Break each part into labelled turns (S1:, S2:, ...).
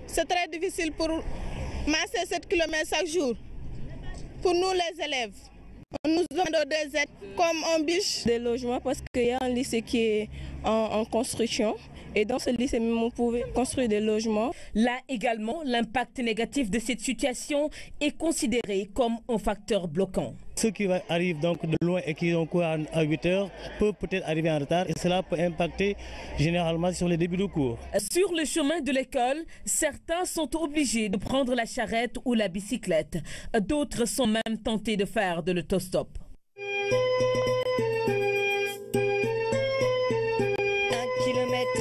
S1: C'est très difficile pour marcher 7 km chaque jour. Pour nous les élèves, on nous demande des aides comme un bûche.
S2: Des logements parce qu'il y a un lycée qui est en construction. Et dans ce lycée, on pouvait construire des logements.
S3: Là également, l'impact négatif de cette situation est considéré comme un facteur bloquant.
S4: Ceux qui arrivent donc de loin et qui ont cours à 8 heures peuvent peut-être arriver en retard et cela peut impacter généralement sur les débuts de cours.
S3: Sur le chemin de l'école, certains sont obligés de prendre la charrette ou la bicyclette. D'autres sont même tentés de faire de l'autostop.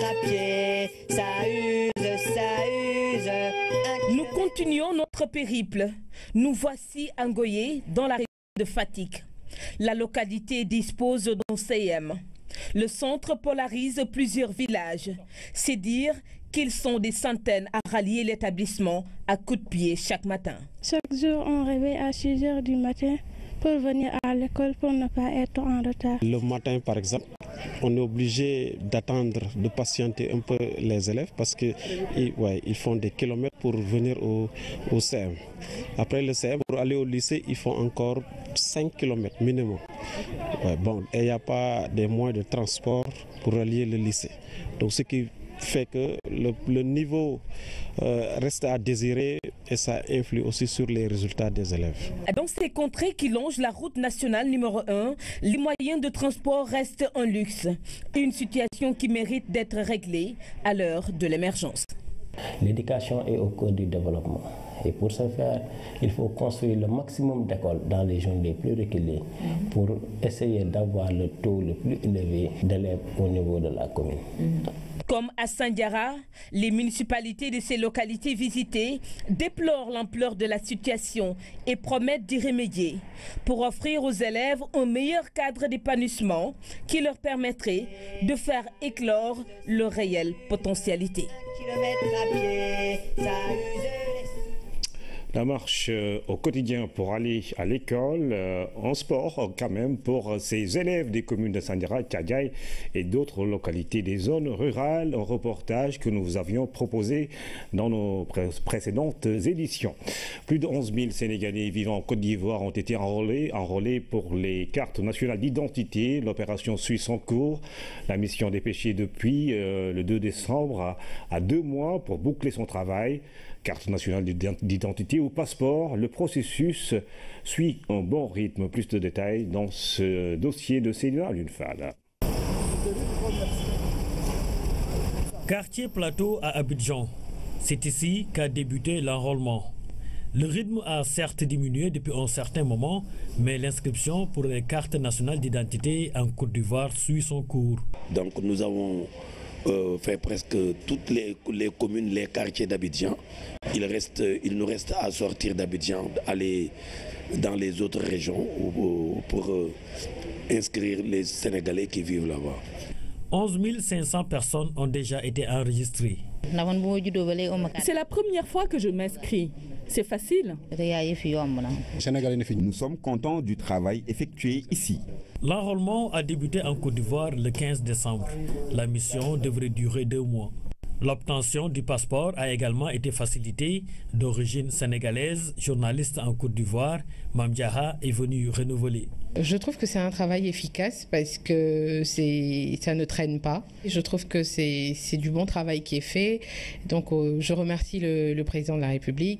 S5: À pied, ça use.
S3: Nous continuons notre périple. Nous voici à Ngoye, dans la région de Fatick. La localité dispose d'un CM. Le centre polarise plusieurs villages. C'est dire qu'ils sont des centaines à rallier l'établissement à coups de pied chaque matin.
S6: Chaque jour, on réveille à 6 heures du matin pour venir à l'école pour ne pas être en retard.
S7: Le matin, par exemple, on est obligé d'attendre, de patienter un peu les élèves parce qu'ils font des kilomètres pour venir au CM. Après le CM, pour aller au lycée, ils font encore 5 kilomètres minimum. Et il n'y a pas de moyens de transport pour relier le lycée. Donc ce qui fait que le niveau reste à désirer et ça influe aussi sur les résultats des élèves.
S3: Dans ces contrées qui longent la route nationale numéro 1, les moyens de transport restent un luxe. Une situation qui mérite d'être réglée à l'heure de l'émergence.
S8: L'éducation est au cœur du développement. Et pour ce faire, il faut construire le maximum d'écoles dans les zones les plus reculées pour essayer d'avoir le taux le plus élevé d'élèves au niveau de la commune.
S3: Comme à Sandiara, les municipalités de ces localités visitées déplorent l'ampleur de la situation et promettent d'y remédier pour offrir aux élèves un meilleur cadre d'épanouissement qui leur permettrait de faire éclore leur réelle potentialité.
S9: La marche au quotidien pour aller à l'école, en sport quand même pour ces élèves des communes de Sandiara, Thiadiaye et d'autres localités des zones rurales, un reportage que nous vous avions proposé dans nos précédentes éditions. Plus de 11 000 Sénégalais vivant en Côte d'Ivoire ont été enrôlés pour les cartes nationales d'identité. L'opération suit son cours. La mission dépêchée depuis le 2 décembre à 2 mois pour boucler son travail. Carte nationale d'identité ou passeport, le processus suit un bon rythme. Plus de détails dans ce dossier de Céline Lunfal.
S10: Quartier Plateau à Abidjan. C'est ici qu'a débuté l'enrôlement. Le rythme a certes diminué depuis un certain moment, mais l'inscription pour les cartes nationales d'identité en Côte d'Ivoire suit son cours.
S11: Donc nous avons fait presque toutes les communes, les quartiers d'Abidjan. Il nous reste à sortir d'Abidjan, aller dans les autres régions pour inscrire les Sénégalais qui vivent là-bas.
S10: 11 500 personnes ont déjà été enregistrées.
S2: C'est la première fois que je m'inscris. C'est facile.
S12: Nous sommes contents du travail effectué ici.
S10: L'enrôlement a débuté en Côte d'Ivoire le 15 décembre. La mission devrait durer 2 mois. L'obtention du passeport a également été facilitée. D'origine sénégalaise, journaliste en Côte d'Ivoire, Mamdiaha est venu renouveler.
S13: Je trouve que c'est un travail efficace parce que ça ne traîne pas. Je trouve que c'est du bon travail qui est fait. Donc je remercie le président de la République.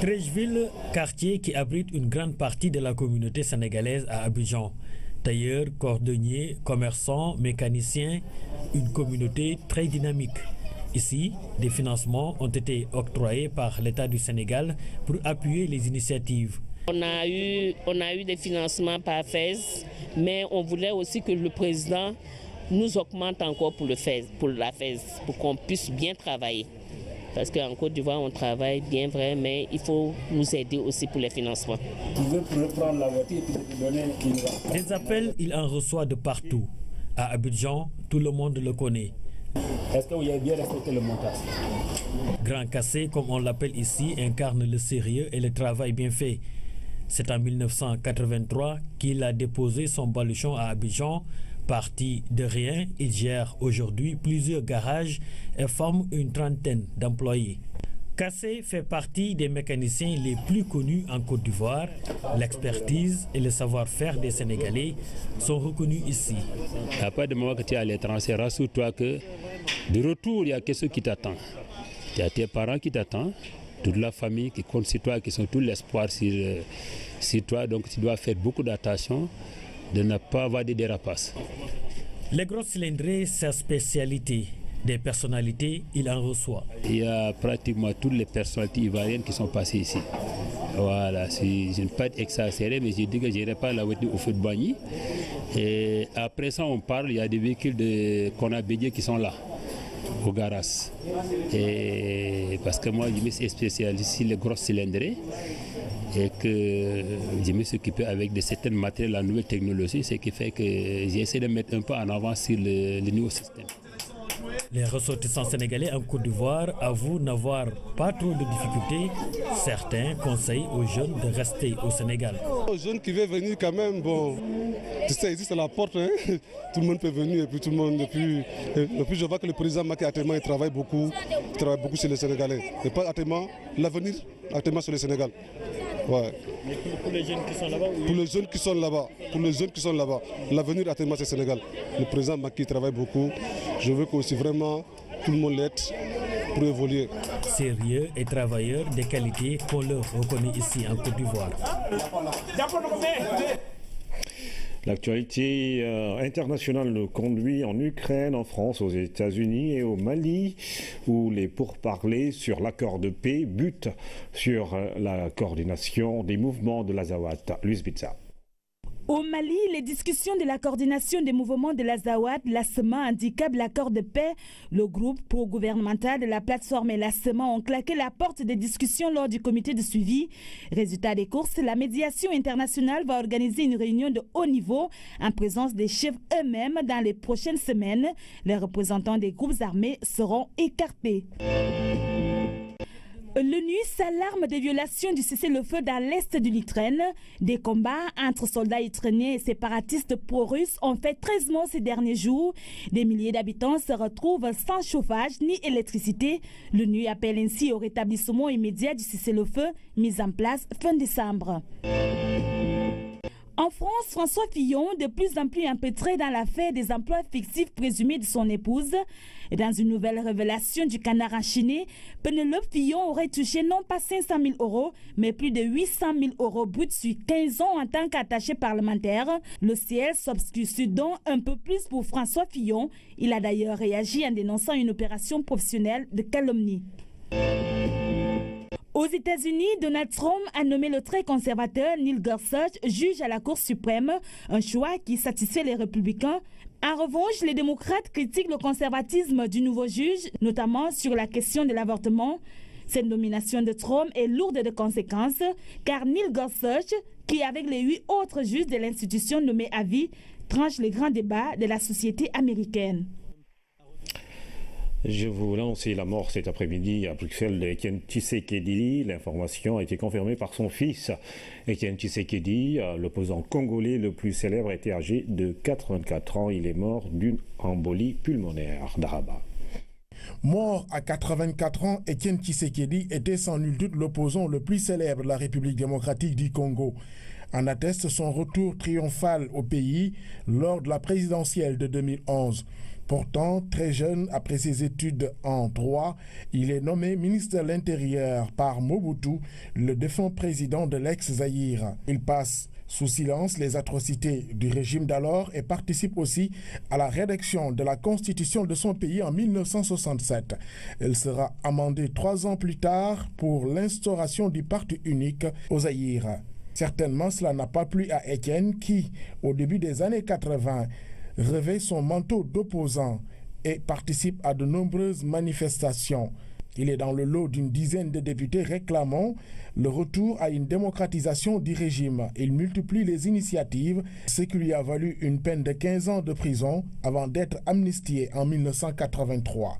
S10: Trècheville, quartier qui abrite une grande partie de la communauté sénégalaise à Abidjan. Tailleurs, cordonniers, commerçants, mécaniciens, une communauté très dynamique. Ici, des financements ont été octroyés par l'État du Sénégal pour appuyer les initiatives.
S14: On a eu des financements par FES, mais on voulait aussi que le président nous augmente encore pour la FES, pour qu'on puisse bien travailler. Parce qu'en Côte d'Ivoire, on travaille bien vrai, mais il faut nous aider aussi pour les financements.
S10: Des appels, il en reçoit de partout. À Abidjan, tout le monde le connaît.
S15: Est-ce que vous avez bien respecté le montage?
S10: Grand Cassé, comme on l'appelle ici, incarne le sérieux et le travail bien fait. C'est en 1983 qu'il a déposé son baluchon à Abidjan Parti de rien, il gère aujourd'hui plusieurs garages et forme une trentaine d'employés. Kassé fait partie des mécaniciens les plus connus en Côte d'Ivoire. L'expertise et le savoir-faire des Sénégalais sont reconnus ici.
S15: À part du moment que tu es à l'étranger, rassure-toi que de retour, il y a quelque chose qui t'attend. Il y a tes parents qui t'attendent, toute la famille qui compte sur toi, qui sont tout l'espoir sur toi. Donc tu dois faire beaucoup d'attention de ne pas avoir des dérapages.
S10: Les gros cylindrés, sa spécialité. Des personnalités, il en reçoit.
S15: Il y a pratiquement toutes les personnalités ivoiriennes qui sont passées ici. Voilà, je ne peux pas être exagéré, mais je dis que je n'irai pas la voiture au feu de Boigny. Et après ça, on parle, il y a des véhicules qu'on a bédiés qui sont là, au garage. Et parce que moi, je me suis spécialisé sur les gros cylindrés et que je me suis occupé avec de certains matériels, la nouvelle technologie, ce qui fait que j'ai essayé de mettre un peu en avant sur le nouveau système.
S10: Les ressortissants sénégalais en Côte d'Ivoire avouent n'avoir pas trop de difficultés. Certains conseillent aux jeunes de rester au Sénégal.
S16: Aux jeunes qui veulent venir quand même, bon, tu sais, ici c'est la porte, hein. Tout le monde peut venir et puis tout le monde. Et puis je vois que le président Macky Atema, il travaille beaucoup sur les Sénégalais. Et pas Atema, l'avenir Atema sur le Sénégal. Ouais.
S10: Mais pour les jeunes qui sont là-bas
S16: Pour les jeunes qui sont là-bas, l'avenir Atema c'est le Sénégal. Le président Macky travaille beaucoup. Je veux qu'aussi vraiment tout le monde l'aide pour évoluer.
S10: Sérieux et travailleurs de qualité qu'on leur reconnaît ici en Côte d'Ivoire.
S9: L'actualité internationale nous conduit en Ukraine, en France, aux États-Unis et au Mali, où les pourparlers sur l'accord de paix butent sur la coordination des mouvements de l'Azawad. Luis Bitsa.
S17: Au Mali, les discussions de la coordination des mouvements de l'Azawad, l'ASEMA, handicapent l'accord de paix. Le groupe pro-gouvernemental de la plateforme et l'ASEMA ont claqué la porte des discussions lors du comité de suivi. Résultat des courses, la médiation internationale va organiser une réunion de haut niveau en présence des chefs eux-mêmes dans les prochaines semaines. Les représentants des groupes armés seront écartés. L'ONU s'alarme des violations du cessez-le-feu dans l'est de l'Ukraine. Des combats entre soldats ukrainiens et séparatistes pro-russes ont fait 13 morts ces derniers jours. Des milliers d'habitants se retrouvent sans chauffage ni électricité. L'ONU appelle ainsi au rétablissement immédiat du cessez-le-feu mis en place fin décembre. En France, François Fillon, de plus en plus empêtré dans l'affaire des emplois fictifs présumés de son épouse. Dans une nouvelle révélation du Canard enchaîné, Penelope Fillon aurait touché non pas 500 000 €, mais plus de 800 000 € bruts sur 15 ans en tant qu'attaché parlementaire. Le ciel s'obscurcit donc un peu plus pour François Fillon. Il a d'ailleurs réagi en dénonçant une opération professionnelle de calomnie. Aux États-Unis, Donald Trump a nommé le très conservateur Neil Gorsuch juge à la Cour suprême, un choix qui satisfait les républicains. En revanche, les démocrates critiquent le conservatisme du nouveau juge, notamment sur la question de l'avortement. Cette nomination de Trump est lourde de conséquences, car Neil Gorsuch, qui avec les 8 autres juges de l'institution nommés à vie, tranche les grands débats de la société américaine.
S9: Je vous lance la mort cet après-midi à Bruxelles d'Étienne Tshisekedi. L'information a été confirmée par son fils. Étienne Tshisekedi, l'opposant congolais le plus célèbre, était âgé de 84 ans. Il est mort d'une embolie pulmonaire. Daraba.
S18: Mort à 84 ans, Étienne Tshisekedi était sans nul doute l'opposant le plus célèbre de la République démocratique du Congo. En atteste son retour triomphal au pays lors de la présidentielle de 2011. Pourtant, très jeune, après ses études en droit, il est nommé ministre de l'Intérieur par Mobutu, le défunt président de l'ex-Zaïre. Il passe sous silence les atrocités du régime d'alors et participe aussi à la rédaction de la constitution de son pays en 1967. Elle sera amendée 3 ans plus tard pour l'instauration du parti unique au Zaïre. Certainement, cela n'a pas plu à Étienne qui, au début des années 80, revêt son manteau d'opposant et participe à de nombreuses manifestations. Il est dans le lot d'une dizaine de députés réclamant le retour à une démocratisation du régime. Il multiplie les initiatives, ce qui lui a valu une peine de 15 ans de prison avant d'être amnistié en 1983.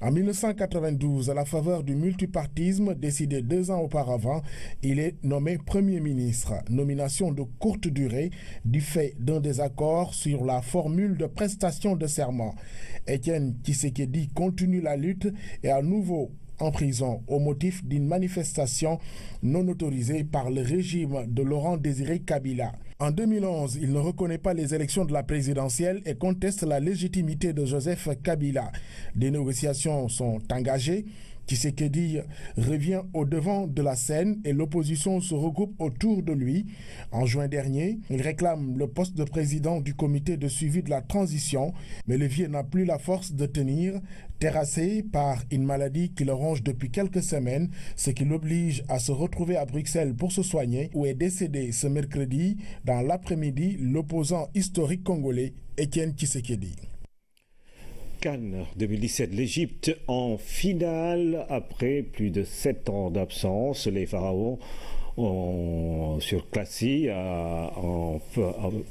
S18: En 1992, à la faveur du multipartisme décidé 2 ans auparavant, il est nommé Premier ministre. Nomination de courte durée du fait d'un désaccord sur la formule de prestation de serment. Étienne Tshisekedi continue la lutte et à nouveau en prison au motif d'une manifestation non autorisée par le régime de Laurent Désiré Kabila. En 2011, il ne reconnaît pas les élections de la présidentielle et conteste la légitimité de Joseph Kabila. Des négociations sont engagées. Tshisekedi revient au devant de la scène et l'opposition se regroupe autour de lui. En juin dernier, il réclame le poste de président du comité de suivi de la transition, mais le vieux n'a plus la force de tenir, terrassé par une maladie qui le ronge depuis quelques semaines, ce qui l'oblige à se retrouver à Bruxelles pour se soigner, où est décédé ce mercredi, dans l'après-midi, l'opposant historique congolais Étienne Tshisekedi.
S9: CAN 2017, l'Égypte en finale après plus de 7 ans d'absence. Les Pharaons ont surclassé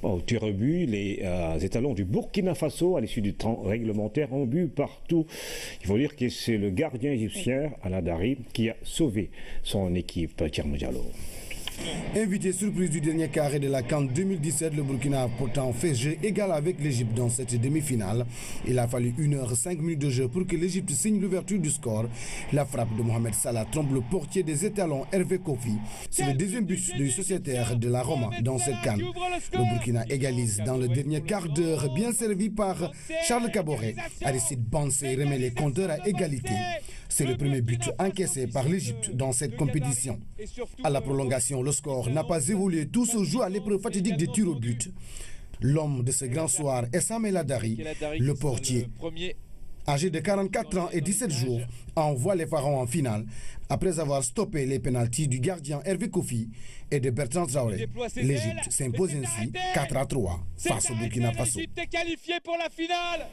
S9: au tir au but les étalons du Burkina Faso à l'issue du temps réglementaire en but partout. Il faut dire que c'est le gardien égyptien Al-Hadari qui a sauvé son équipe. Thierno Diallo.
S19: Invité surprise du dernier carré de la CAN 2017, le Burkina a pourtant fait jeu égal avec l'Égypte dans cette demi-finale. Il a fallu 1h05 de jeu pour que l'Égypte signe l'ouverture du score. La frappe de Mohamed Salah trompe le portier des étalons Hervé Kofi. C'est le deuxième but du sociétaire de la Roma dans cette CAN. Le Burkina égalise dans le dernier quart d'heure, bien servi par Charles Kaboré. Aristide Bansé remet les compteurs à égalité. C'est le premier but encaissé par l'Égypte dans cette compétition. À la prolongation, le score n'a pas évolué. Tout se joue à l'épreuve fatidique des tirs au but. L'homme de ce grand soir est Sam El Hadari, le portier. Âgé de 44 ans et 17 jours, envoie les Pharaons en finale après avoir stoppé les pénaltys du gardien Hervé Kofi et de Bertrand Traoré. L'Égypte s'impose ainsi 4-3 face au Burkina Faso.
S20: L'Égypte est qualifiée pour la finale.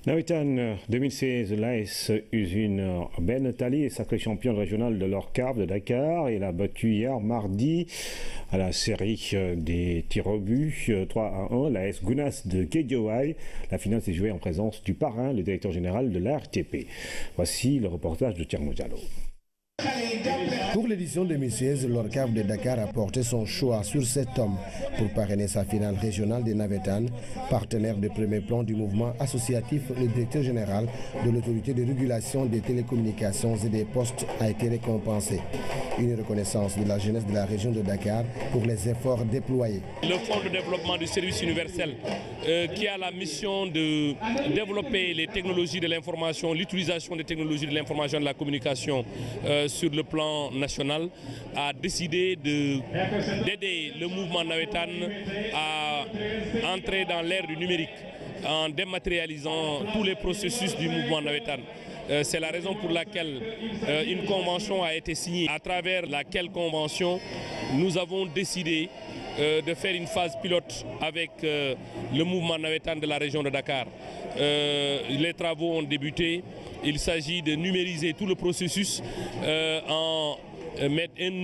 S9: Nawetan 2016, l'AS Usine Ben Tali est sacré champion régional de l'ORCAV de Dakar. Il a battu hier mardi à la série des tirs au but 3-1 l'AS Gounas de Guédiawaye. La finale s'est jouée en présence du parrain, le directeur général de l'ARTP. Voici le reportage de Thierno Diallo.
S19: Pour l'édition 2016, l'ORCAV de Dakar a porté son choix sur cet homme pour parrainer sa finale régionale des Navetan. Partenaire de premier plan du mouvement associatif, le directeur général de l'autorité de régulation des télécommunications et des postes a été récompensé. Une reconnaissance de la jeunesse de la région de Dakar pour les efforts déployés.
S21: Le Fonds de développement du service universel qui a la mission de développer les technologies de l'information, l'utilisation des technologies de l'information et de la communication sur le plan national, a décidé d'aider le mouvement Nawetan à entrer dans l'ère du numérique en dématérialisant tous les processus du mouvement Nawetan. C'est la raison pour laquelle une convention a été signée, à travers laquelle convention nous avons décidé de faire une phase pilote avec le mouvement Nawetan de la région de Dakar. Les travaux ont débuté. Il s'agit de numériser tout le processus en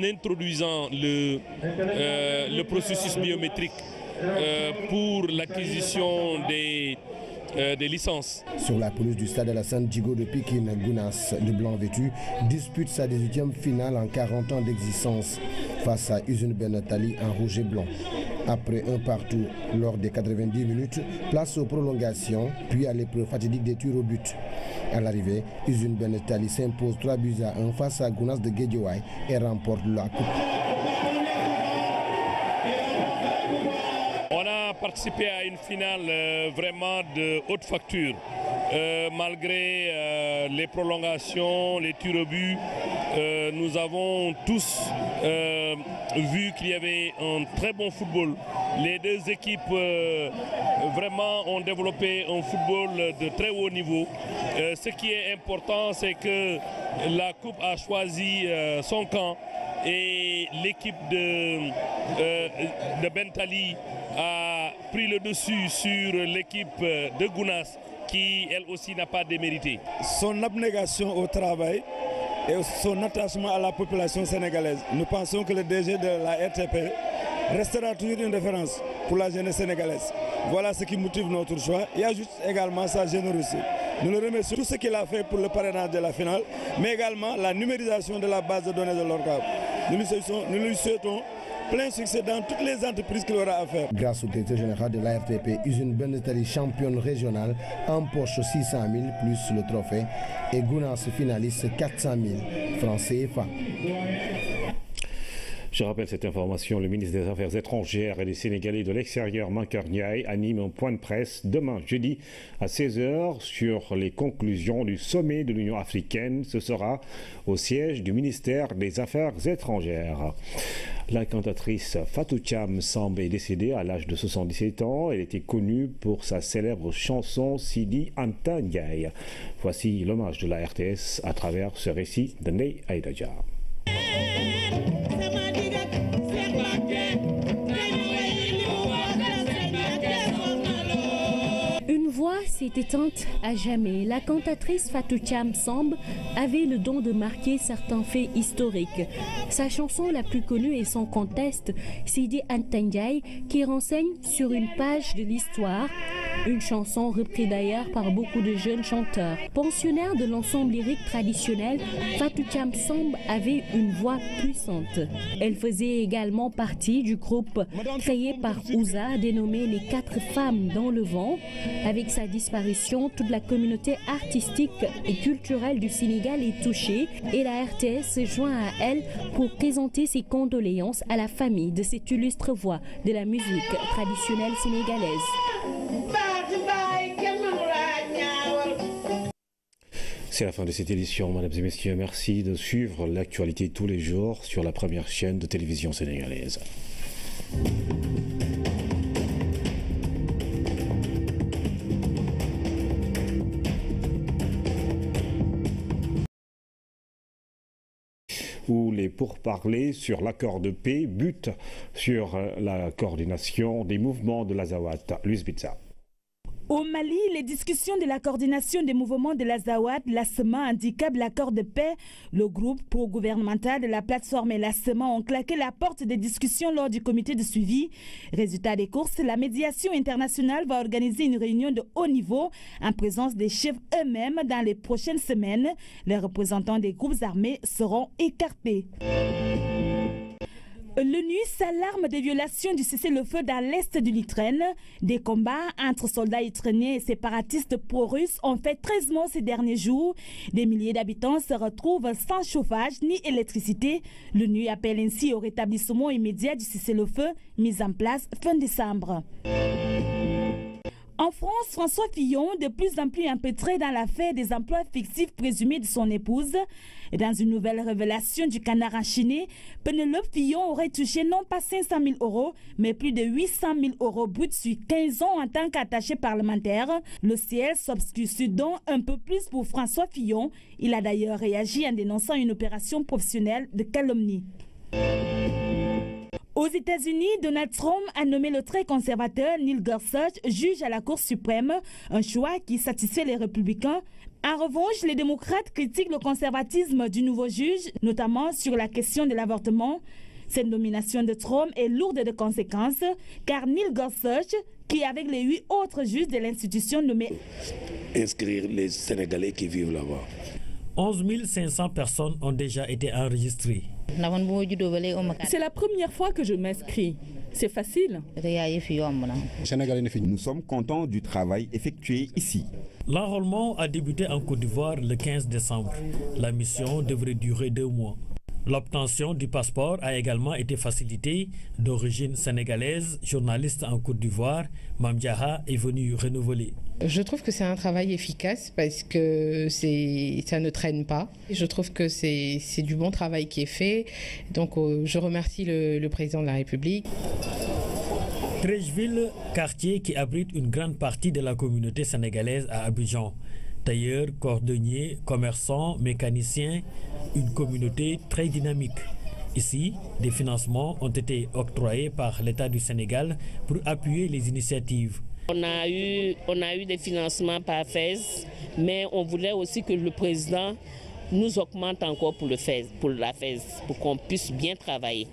S21: introduisant le processus biométrique pour l'acquisition des licences.
S19: Sur la pelouse du stade Alassane Djigo de Pékin, Gounas, de blanc vêtu, dispute sa 18e finale en 40 ans d'existence face à Usine Ben Tali en rouge et blanc. Après un partout lors des 90 minutes, place aux prolongations, puis à l'épreuve fatidique des tirs au but. À l'arrivée, Usine Ben Tali s'impose 3-1 face à Gounas de Guédiawaye et remporte la coupe.
S21: On a participé à une finale vraiment de haute facture. Malgré les prolongations, les tirs au but, nous avons tous vu qu'il y avait un très bon football. Les deux équipes vraiment ont développé un football de très haut niveau. Ce qui est important, c'est que la coupe a choisi son camp et l'équipe de Ben Tali a pris le dessus sur l'équipe de Gounas qui elle aussi n'a pas démérité.
S22: Son abnégation au travail et son attachement à la population sénégalaise. Nous pensons que le DG de la RTP restera toujours une référence pour la jeunesse sénégalaise. Voilà ce qui motive notre choix. Il y a juste également sa générosité. Nous le remercions tout ce qu'il a fait pour le parrainage de la finale, mais également la numérisation de la base de données de l'ORCAV. Nous lui souhaitons plein succès dans toutes les entreprises qu'il aura à faire.
S19: Grâce au directeur général de l'ARTP, Usine Benetali championne régionale empoche 600 000 plus le trophée et Gounas finaliste 400 000 francs CFA.
S9: Je rappelle cette information, le ministre des Affaires étrangères et des Sénégalais de l'extérieur, Mankeur Ndiaye, anime un point de presse demain jeudi à 16h sur les conclusions du sommet de l'Union africaine. Ce sera au siège du ministère des Affaires étrangères. La cantatrice Fatou Thiam Samb est décédée à l'âge de 77 ans. Elle était connue pour sa célèbre chanson Sidi Anta Ndiaye. Voici l'hommage de la RTS à travers ce récit de Ndeye Aïda Dia.
S1: Une voix s'est éteinte à jamais. La cantatrice Fatou Thiam Samb avait le don de marquer certains faits historiques. Sa chanson la plus connue est sans conteste Sidi Anta Ndiaye, qui renseigne sur une page de l'histoire. Une chanson reprise d'ailleurs par beaucoup de jeunes chanteurs. Pensionnaire de l'ensemble lyrique traditionnel, Fatou Thiam Samb avait une voix puissante. Elle faisait également partie du groupe créé par Ouza dénommé Les 4 femmes dans le vent. Avec sa disparition, toute la communauté artistique et culturelle du Sénégal est touchée et la RTS se joint à elle pour présenter ses condoléances à la famille de cette illustre voix de la musique traditionnelle sénégalaise.
S9: C'est la fin de cette édition, mesdames et messieurs. Merci de suivre l'actualité tous les jours sur la première chaîne de télévision sénégalaise. Où les pourparlers sur l'accord de paix butent sur la coordination des mouvements de l'Azawad. Luis Bitsa.
S17: Au Mali, les discussions de la coordination des mouvements de l'Azawad, l'ASEMA, handicapent l'accord de paix. Le groupe pro-gouvernemental de la plateforme et l'ASEMA ont claqué la porte des discussions lors du comité de suivi. Résultat des courses, la médiation internationale va organiser une réunion de haut niveau en présence des chefs eux-mêmes dans les prochaines semaines. Les représentants des groupes armés seront écartés. L'ONU s'alarme des violations du cessez-le-feu dans l'est de l'Ukraine. Des combats entre soldats ukrainiens et séparatistes pro-russes ont fait 13 morts ces derniers jours. Des milliers d'habitants se retrouvent sans chauffage ni électricité. L'ONU appelle ainsi au rétablissement immédiat du cessez-le-feu mis en place fin décembre. En France, François Fillon, de plus en plus empêtré dans l'affaire des emplois fictifs présumés de son épouse. Et dans une nouvelle révélation du Canard enchaîné, Penelope Fillon aurait touché non pas 500 000 euros, mais plus de 800 000 euros bruts sur 15 ans en tant qu'attaché parlementaire. Le ciel s'obscurcit donc un peu plus pour François Fillon. Il a d'ailleurs réagi en dénonçant une opération professionnelle de calomnie. Aux États-Unis, Donald Trump a nommé le très conservateur Neil Gorsuch juge à la Cour suprême, un choix qui satisfait les républicains. En revanche, les démocrates critiquent le conservatisme du nouveau juge, notamment sur la question de l'avortement. Cette nomination de Trump est lourde de conséquences, car Neil Gorsuch, qui avec les 8 autres juges de l'institution nommés...
S11: Inscrire les Sénégalais qui vivent là-bas.
S10: 11 500 personnes ont déjà été enregistrées.
S4: C'est la première fois que je m'inscris. C'est facile.
S12: Nous sommes contents du travail effectué ici.
S10: L'enrôlement a débuté en Côte d'Ivoire le 15 décembre. La mission devrait durer 2 mois. L'obtention du passeport a également été facilitée. D'origine sénégalaise, journaliste en Côte d'Ivoire, Mamdiaha est venu renouveler.
S13: Je trouve que c'est un travail efficace parce que ça ne traîne pas. Je trouve que c'est du bon travail qui est fait. Donc je remercie le président de la République.
S10: Treichville, quartier qui abrite une grande partie de la communauté sénégalaise à Abidjan. Tailleurs, cordonniers, commerçants, mécaniciens, une communauté très dynamique. Ici, des financements ont été octroyés par l'État du Sénégal pour appuyer les initiatives.
S14: On a eu des financements par FES, mais on voulait aussi que le président nous augmente encore pour la FES, pour qu'on puisse bien travailler.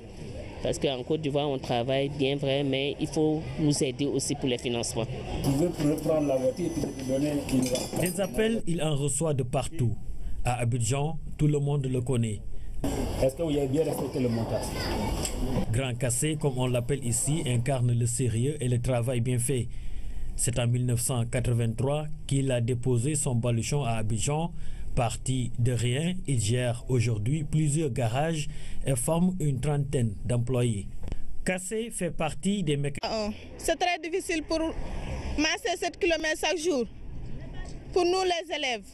S14: Parce qu'en Côte d'Ivoire, on travaille bien vrai, mais il faut nous aider aussi pour les financements.
S15: Tu veux reprendre la voiture et te donner
S10: Des appels, il en reçoit de partout. À Abidjan, tout le monde le connaît.
S15: Est-ce que vous avez bien respecté le montage?
S10: Grand Kassé, comme on l'appelle ici, incarne le sérieux et le travail bien fait. C'est en 1983 qu'il a déposé son baluchon à Abidjan. Parti de rien, il gère aujourd'hui plusieurs garages et forme une trentaine d'employés. Kassé fait partie des mécaniciens.
S2: C'est très difficile pour marcher 7 km chaque jour. Pour nous les élèves,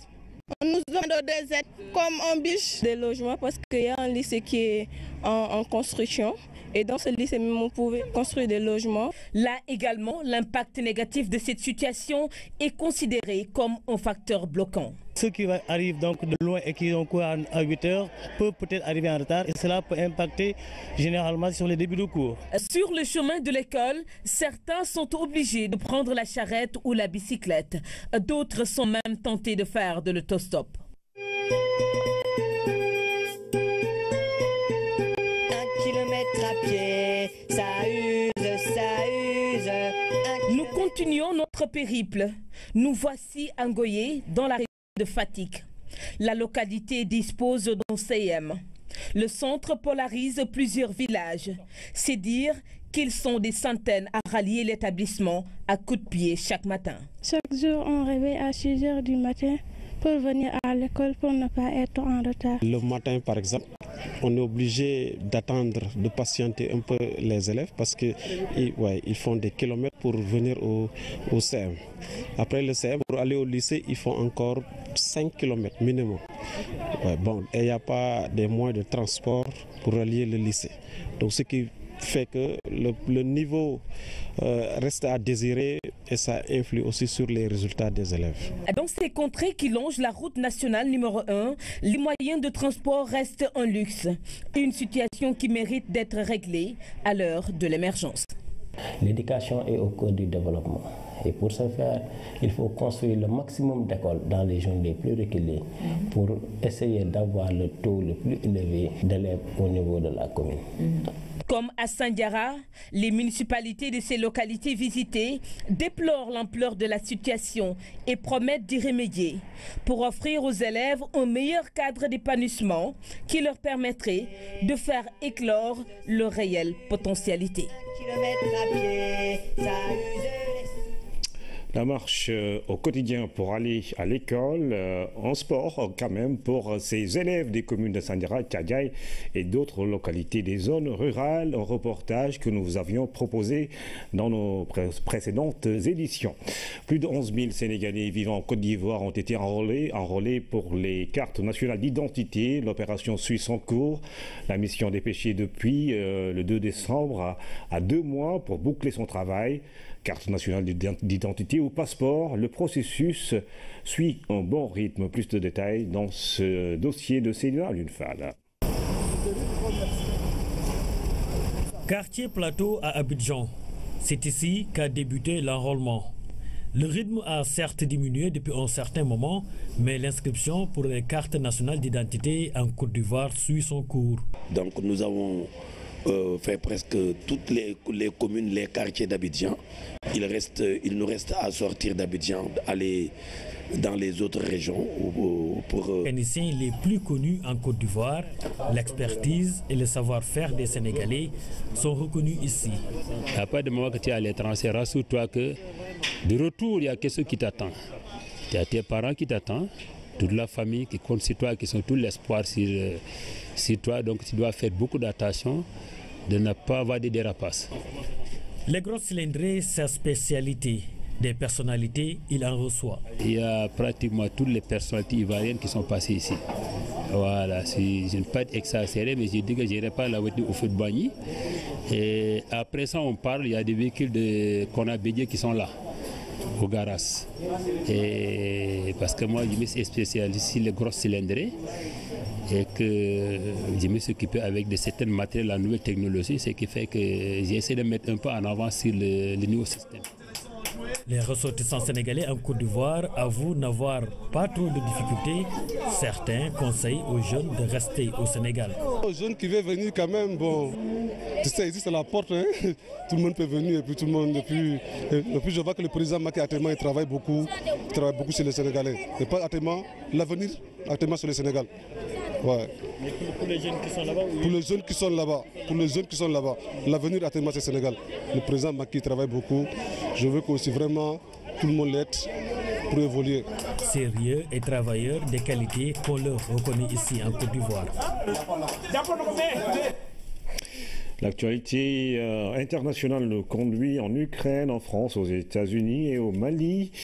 S2: on nous demande des aides comme un biche des logements parce qu'il y a un lycée qui est en construction. Et dans ce lycée, on pouvait construire des logements.
S3: Là également, l'impact négatif de cette situation est considéré comme un facteur bloquant.
S5: Ceux qui arrivent donc de loin et qui ont cours à 8 heures peuvent peut-être arriver en retard et cela peut impacter généralement sur les débuts de cours.
S3: Sur le chemin de l'école, certains sont obligés de prendre la charrette ou la bicyclette. D'autres sont même tentés de faire de l'autostop.
S6: À pied, ça use.
S3: Nous continuons notre périple. Nous voici à Ngoye, dans la région de Fatick. La localité dispose d'un CM. Le centre polarise plusieurs villages. C'est dire qu'ils sont des centaines à rallier l'établissement à coups de pied chaque matin.
S2: Chaque jour, on réveille à 6 h du matin pour venir à l'école pour ne pas être en retard.
S7: Le matin, par exemple, on est obligé d'attendre, de patienter un peu les élèves parce qu'ils ils font des kilomètres pour venir au CM. Après le CM, pour aller au lycée, ils font encore 5 km minimum. Et il n'y a pas de moyens de transport pour relier le lycée. Donc ce qui fait que le niveau reste à désirer et ça influe aussi sur les résultats des élèves.
S3: Dans ces contrées qui longent la route nationale numéro 1, les moyens de transport restent un luxe. Une situation qui mérite d'être réglée à l'heure de l'émergence.
S8: L'éducation est au cœur du développement. Et pour ce faire, il faut construire le maximum d'écoles dans les zones les plus reculées pour essayer d'avoir le taux le plus élevé d'élèves au niveau de la commune.
S3: Comme à Sandiara, les municipalités de ces localités visitées déplorent l'ampleur de la situation et promettent d'y remédier pour offrir aux élèves un meilleur cadre d'épanouissement qui leur permettrait de faire éclore leur réelle potentialité.
S9: La marche au quotidien pour aller à l'école, en sport quand même, pour ces élèves des communes de Sandiara, Tchadjaï et d'autres localités des zones rurales, un reportage que nous vous avions proposé dans nos précédentes éditions. Plus de 11 000 Sénégalais vivant en Côte d'Ivoire ont été enrôlés pour les cartes nationales d'identité. L'opération suit son cours. La mission dépêchée depuis le 2 décembre à 2 mois pour boucler son travail. Carte nationale d'identité ou passeport, le processus suit un bon rythme. Plus de détails dans ce dossier de Céline Lunefal.
S10: Quartier Plateau à Abidjan. C'est ici qu'a débuté l'enrôlement. Le rythme a certes diminué depuis un certain moment, mais l'inscription pour les cartes nationales d'identité en Côte d'Ivoire suit son cours.
S11: Donc nous avons fait presque toutes les communes, les quartiers d'Abidjan. Il nous reste à sortir d'Abidjan, aller dans les autres régions.
S10: Les techniciens les plus connus en Côte d'Ivoire, l'expertise et le savoir-faire des Sénégalais sont reconnus ici.
S15: À part de moment que tu es à l'étranger, rassure-toi que de retour, il y a quelque chose qui t'attend. Il y a tes parents qui t'attendent, toute la famille qui compte sur toi, qui sont tout l'espoir sur toi. Donc tu dois faire beaucoup d'attention de ne pas avoir des dérapages.
S10: Les grosses cylindrées, sa spécialité. Des personnalités, il en reçoit.
S15: Il y a pratiquement toutes les personnalités ivoiriennes qui sont passées ici. Voilà, je ne vais pas être exagéré, mais je dis que je n'irai pas la voiture au feu de Boigny. Et après ça, on parle, il y a des véhicules qu'on a bédiés qui sont là, au garage. Et parce que moi, je me suis spécialisé sur les grosses cylindrées. Et que je me suis occupé avec de certaines matériels, la nouvelle technologie, ce qui fait que j'ai essayé de mettre un peu en avant sur le nouveau système.
S10: Les ressortissants sénégalais en Côte d'Ivoire avouent n'avoir pas trop de difficultés. Certains conseillent aux jeunes de rester au Sénégal.
S16: Aux jeunes qui veulent venir quand même, bon, tu sais, ici c'est la porte, hein. Tout le monde peut venir et puis tout le monde. Et puis je vois que le président Macky actuellement il travaille beaucoup sur les Sénégalais. Et pas actuellement, l'avenir actuellement sur le Sénégal. Ouais.
S10: Mais pour les jeunes qui sont là-bas
S16: Pour les jeunes qui sont là-bas, l'avenir actuellement c'est le Sénégal. Le président Macky travaille beaucoup. Je veux qu'aussi vraiment tout le monde l'aide pour évoluer.
S10: Sérieux et travailleurs des qualités qu'on leur reconnaît ici en Côte d'Ivoire.
S9: L'actualité internationale nous conduit en Ukraine, en France, aux États-Unis et au Mali.